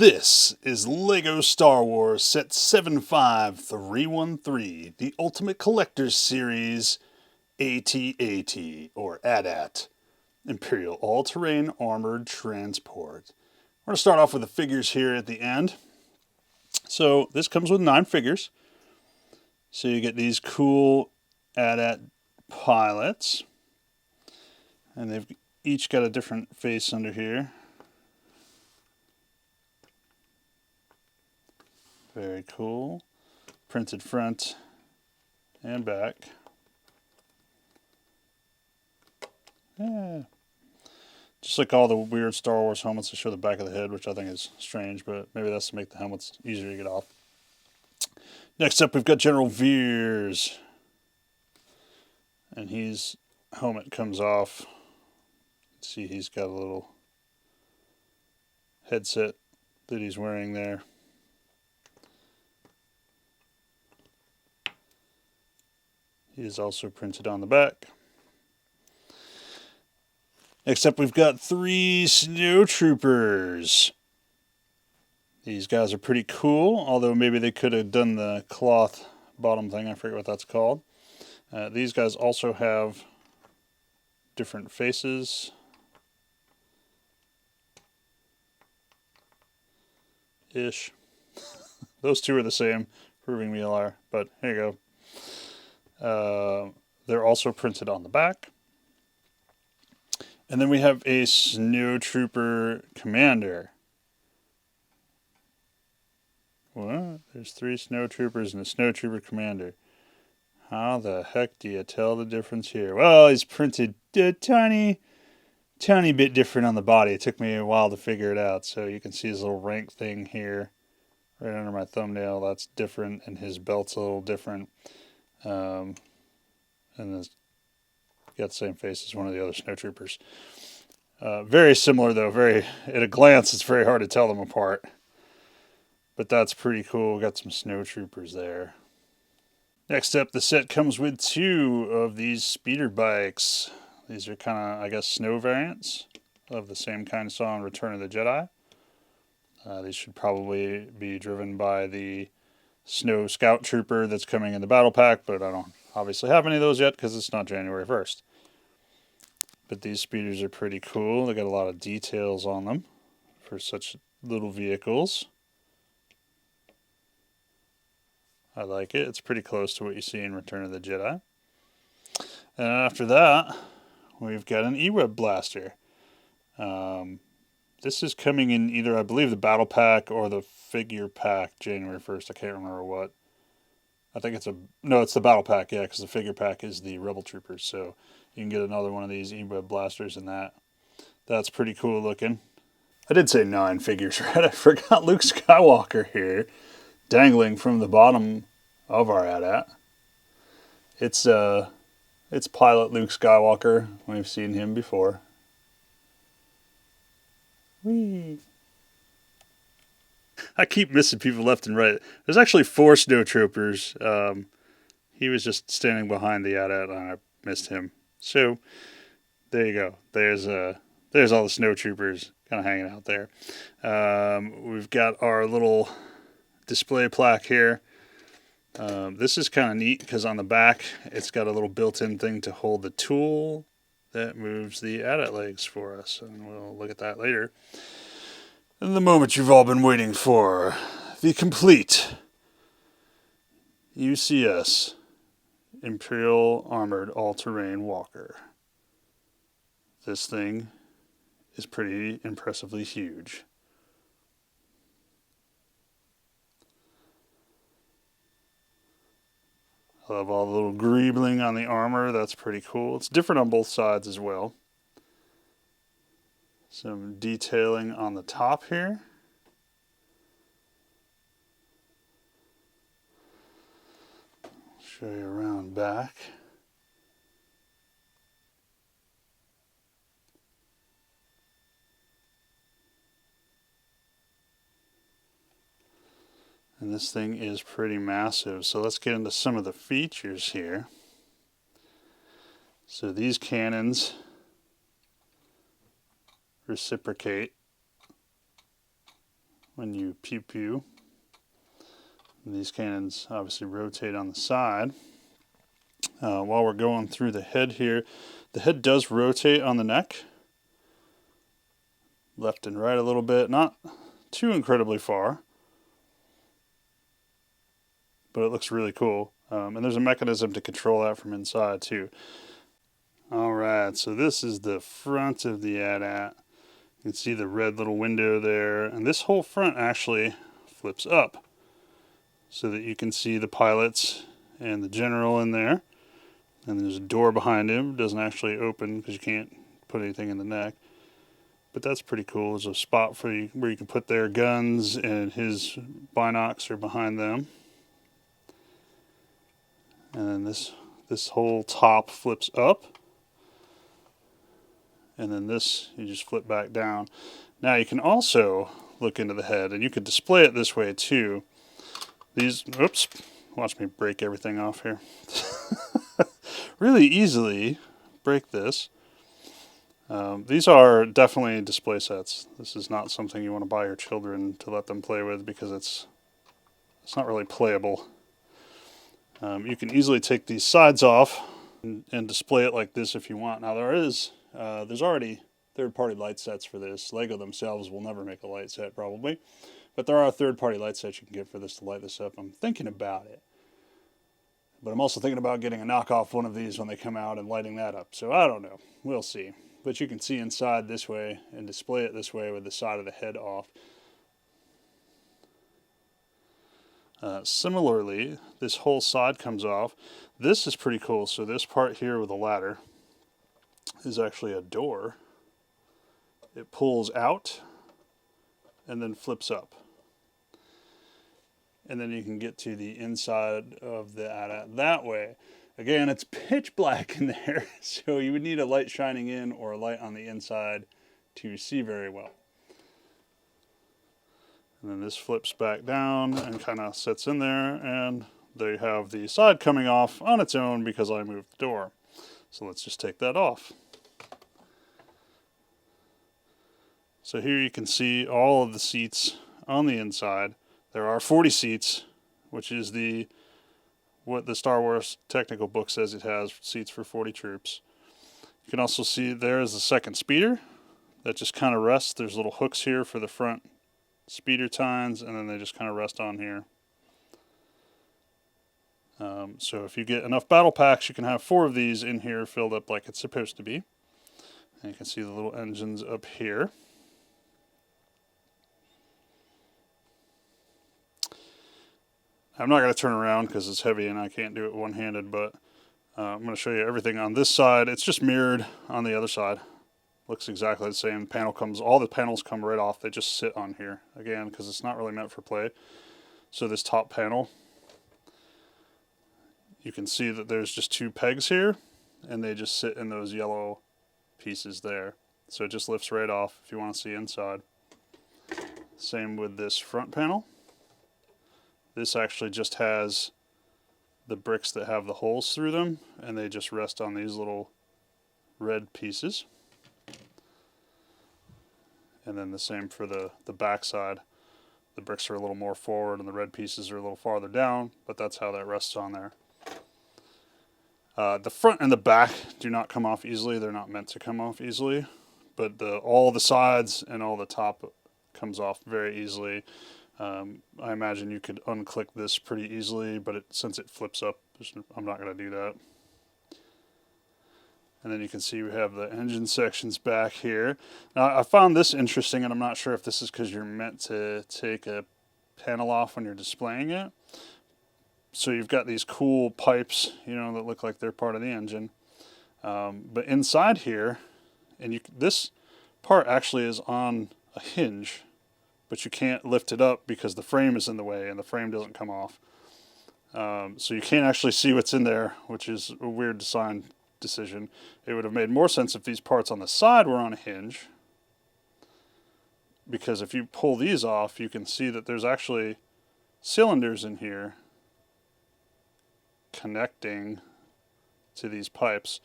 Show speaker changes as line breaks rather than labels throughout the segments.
This is LEGO Star Wars Set 75313, the Ultimate Collector's Series AT-AT, or AT-AT, Imperial All-Terrain Armored Transport. We're going to start off with the figures here at the end. So this comes with 9 figures. So you get these cool AT-AT pilots. And they've each got a different face under here. Very cool. Printed front and back. Yeah. Just like all the weird Star Wars helmets, they show the back of the head, which I think is strange, but maybe that's to make the helmets easier to get off. Next up, we've got General Veers. And his helmet comes off. See, he's got a little headset that he's wearing there. He is also printed on the back. Next up, we've got 3 snowtroopers. These guys are pretty cool, although maybe they could have done the cloth bottom thing. I forget what that's called. These guys also have different faces. Ish. Those two are the same, proving me a liar, but here you go. They're also printed on the back. And then we have a snowtrooper commander. What? There's 3 snowtroopers and a snowtrooper commander. How the heck do you tell the difference here? Well, he's printed a tiny bit different on the body. It took me a while to figure it out. So you can see his little rank thing here right under my thumbnail. That's different, and his belt's a little different. And he's got the same face as one of the other snowtroopers. Very similar, though. At a glance, it's very hard to tell them apart. But that's pretty cool. Got some snowtroopers there. Next up, the set comes with 2 of these speeder bikes. These are kind of, I guess, snow variants of the same kind saw in Return of the Jedi. These should probably be driven by the Snow Scout Trooper that's coming in the battle pack, but I don't obviously have any of those yet because it's not January 1st. But these speeders are pretty cool. They got a lot of details on them for such little vehicles. I like it. It's pretty close to what you see in Return of the Jedi. And after that, we've got an E-Web blaster. This is coming in either, I believe, the battle pack or the figure pack January 1st. I can't remember what. I think it's the battle pack, yeah, because the figure pack is the Rebel Troopers. So you can get another one of these E-Web blasters in that. That's pretty cool looking. I did say 9 figures, right? I forgot Luke Skywalker here, dangling from the bottom of our AT-AT. It's pilot Luke Skywalker. We've seen him before. Whee! I keep missing people left and right. There's actually 4 snowtroopers. He was just standing behind the AT-AT and I missed him. So there you go. There's all the snowtroopers kind of hanging out there. We've got our little display plaque here. This is kind of neat because on the back it's got a little built-in thing to hold the tool that moves the AT-AT legs for us, and we'll look at that later. And the moment you've all been waiting for, the complete UCS Imperial Armored All-Terrain Walker. This thing is pretty impressively huge. I love all the little greebling on the armor. That's pretty cool. It's different on both sides as well. Some detailing on the top here. Show you around back. And this thing is pretty massive. So let's get into some of the features here. So these cannons reciprocate when you pew pew. And these cannons obviously rotate on the side. While we're going through the head here, the head does rotate on the neck, left and right a little bit, not too incredibly far, but it looks really cool. And there's a mechanism to control that from inside too. Alright, so this is the front of the AT-AT. You can see the red little window there, and this whole front actually flips up so that you can see the pilots and the general in there. And there's a door behind him. It doesn't actually open because you can't put anything in the neck. But that's pretty cool. There's a spot for you where you can put their guns, and his binocs are behind them. And then this whole top flips up. And then this, you just flip back down. Now you can also look into the head, and you could display it this way too. Oops, watch me break everything off here. Really easily break this. These are definitely display sets. This is not something you want to buy your children to let them play with because it's not really playable. You can easily take these sides off and display it like this if you want. Now there's already third-party light sets for this. Lego themselves will never make a light set probably, but there are third-party light sets you can get for this to light this up. I'm thinking about it, but I'm also thinking about getting a knockoff one of these when they come out and lighting that up. So I don't know, we'll see. But you can see inside this way and display it this way with the side of the head off. Similarly, this whole side comes off. This is pretty cool. So this part here with the ladder is actually a door. It pulls out and then flips up. And then you can get to the inside of the AT-AT that way. Again, it's pitch black in there, so you would need a light shining in or a light on the inside to see very well. And then this flips back down and kind of sits in there, and there you have the side coming off on its own because I moved the door. So let's just take that off. So here you can see all of the seats on the inside. There are 40 seats, which is what the Star Wars technical book says it has, seats for 40 troops. You can also see there is the second speeder that just kind of rests. There's little hooks here for the front speeder tines, and then they just kind of rest on here. So if you get enough battle packs, you can have 4 of these in here filled up like it's supposed to be. And you can see the little engines up here. I'm not going to turn around because it's heavy and I can't do it one-handed, but I'm going to show you everything on this side. It's just mirrored on the other side. Looks exactly the same. All the panels come right off. They just sit on here, again, because it's not really meant for play. So this top panel, you can see that there's just 2 pegs here, and they just sit in those yellow pieces there. So it just lifts right off if you want to see inside. Same with this front panel. This actually just has the bricks that have the holes through them, and they just rest on these little red pieces. And then the same for the back side. The bricks are a little more forward and the red pieces are a little farther down, but that's how that rests on there. The front and the back do not come off easily. They're not meant to come off easily, but all the sides and all the top comes off very easily. I imagine you could unclick this pretty easily, but since it flips up, I'm not going to do that. And then you can see we have the engine sections back here. Now, I found this interesting, and I'm not sure if this is because you're meant to take a panel off when you're displaying it. So you've got these cool pipes, that look like they're part of the engine. But inside here, this part actually is on a hinge, but you can't lift it up because the frame is in the way and the frame doesn't come off. So you can't actually see what's in there, which is a weird design decision. It would have made more sense if these parts on the side were on a hinge, because if you pull these off, you can see that there's actually cylinders in here connecting to these pipes,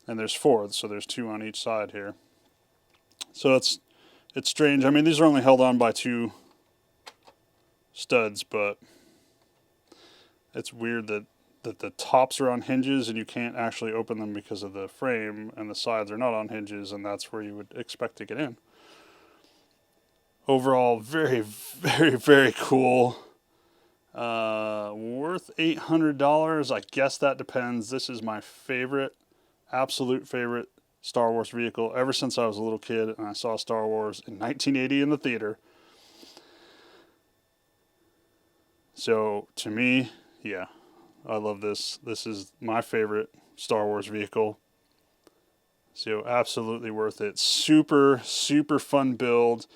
and there's 4, so there's 2 on each side here. So it's strange. I mean, these are only held on by 2 studs, but it's weird that the tops are on hinges and you can't actually open them because of the frame, and the sides are not on hinges, and that's where you would expect to get in. Overall, very, very, very cool. Worth $800. I guess that depends. This is my favorite, absolute favorite Star Wars vehicle ever since I was a little kid and I saw Star Wars in 1980 in the theater. So to me, yeah, I love this. This is my favorite Star Wars vehicle. So absolutely worth it. Super, super fun build.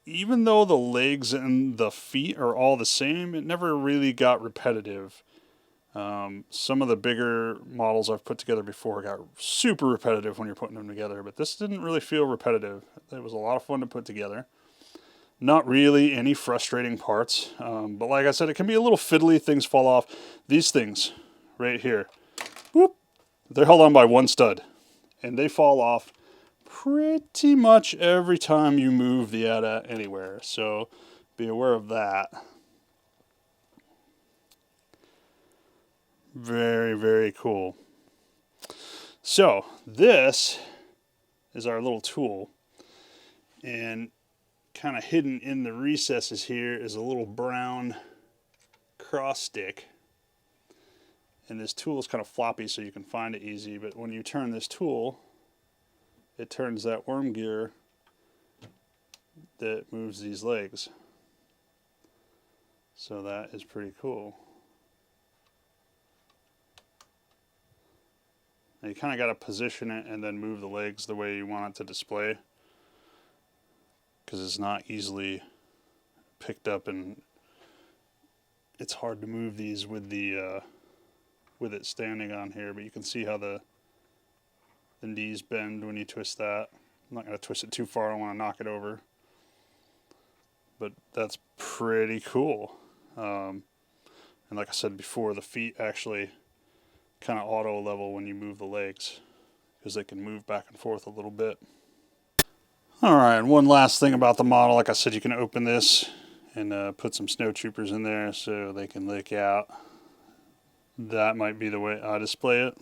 Even though the legs and the feet are all the same, it never really got repetitive. Some of the bigger models I've put together before got super repetitive when you're putting them together, but this didn't really feel repetitive. It was a lot of fun to put together. Not really any frustrating parts, but like I said, it can be a little fiddly. Things fall off. These things right here, whoop, they're held on by one stud, and they fall off pretty much every time you move the AT-AT anywhere, so be aware of that. Very, very cool. So this is our little tool, and kind of hidden in the recesses here is a little brown cross stick, and this tool is kind of floppy so you can find it easy, but when you turn this tool, it turns that worm gear that moves these legs. So that is pretty cool. Now you kind of got to position it and then move the legs the way you want it to display, because it's not easily picked up, and it's hard to move these with the with it standing on here. But you can see how the knees bend when you twist that. I'm not going to twist it too far, I don't want to knock it over. But that's pretty cool. And like I said before, the feet actually kind of auto level when you move the legs, because they can move back and forth a little bit. Alright, one last thing about the model. Like I said, you can open this and put some snow troopers in there so they can lick out. That might be the way I display it.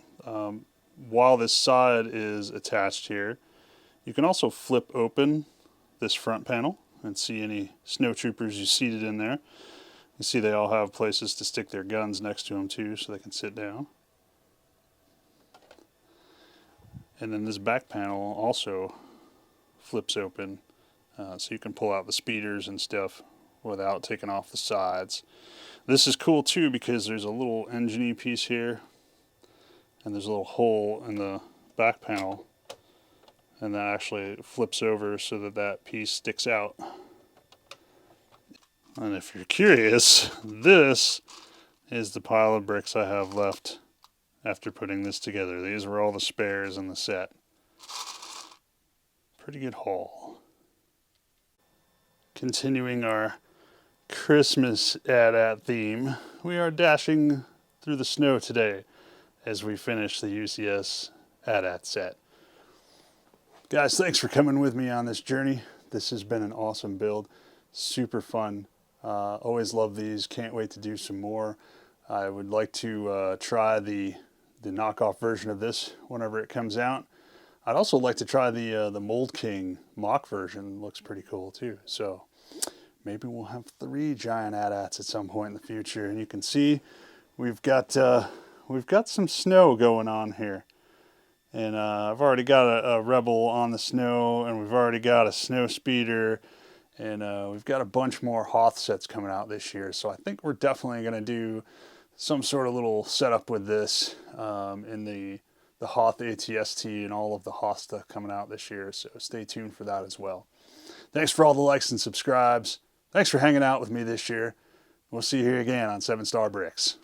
While this side is attached here, you can also flip open this front panel and see any snow troopers you seated in there. You see they all have places to stick their guns next to them too, so they can sit down. And then this back panel also flips open, so you can pull out the speeders and stuff without taking off the sides. This is cool too because there's a little engine piece here, and there's a little hole in the back panel, and that actually flips over so that that piece sticks out. And if you're curious, this is the pile of bricks I have left after putting this together. These were all the spares in the set. Pretty good haul. Continuing our Christmas AT-AT theme, we are dashing through the snow today as we finish the UCS AT-AT set. Guys, thanks for coming with me on this journey. This has been an awesome build. Super fun. Always love these. Can't wait to do some more. I would like to try the knockoff version of this whenever it comes out. I'd also like to try the Mold King mock version. Looks pretty cool too. So maybe we'll have 3 giant AT-ATs at some point in the future. And you can see we've got some snow going on here. And I've already got a Rebel on the snow, and we've already got a snow speeder, and we've got a bunch more Hoth sets coming out this year. So I think we're definitely going to do some sort of little setup with this in the Hoth AT-ST and all of the Hoth stuff coming out this year. So stay tuned for that as well. Thanks for all the likes and subscribes. Thanks for hanging out with me this year. We'll see you here again on 7 Star Bricks.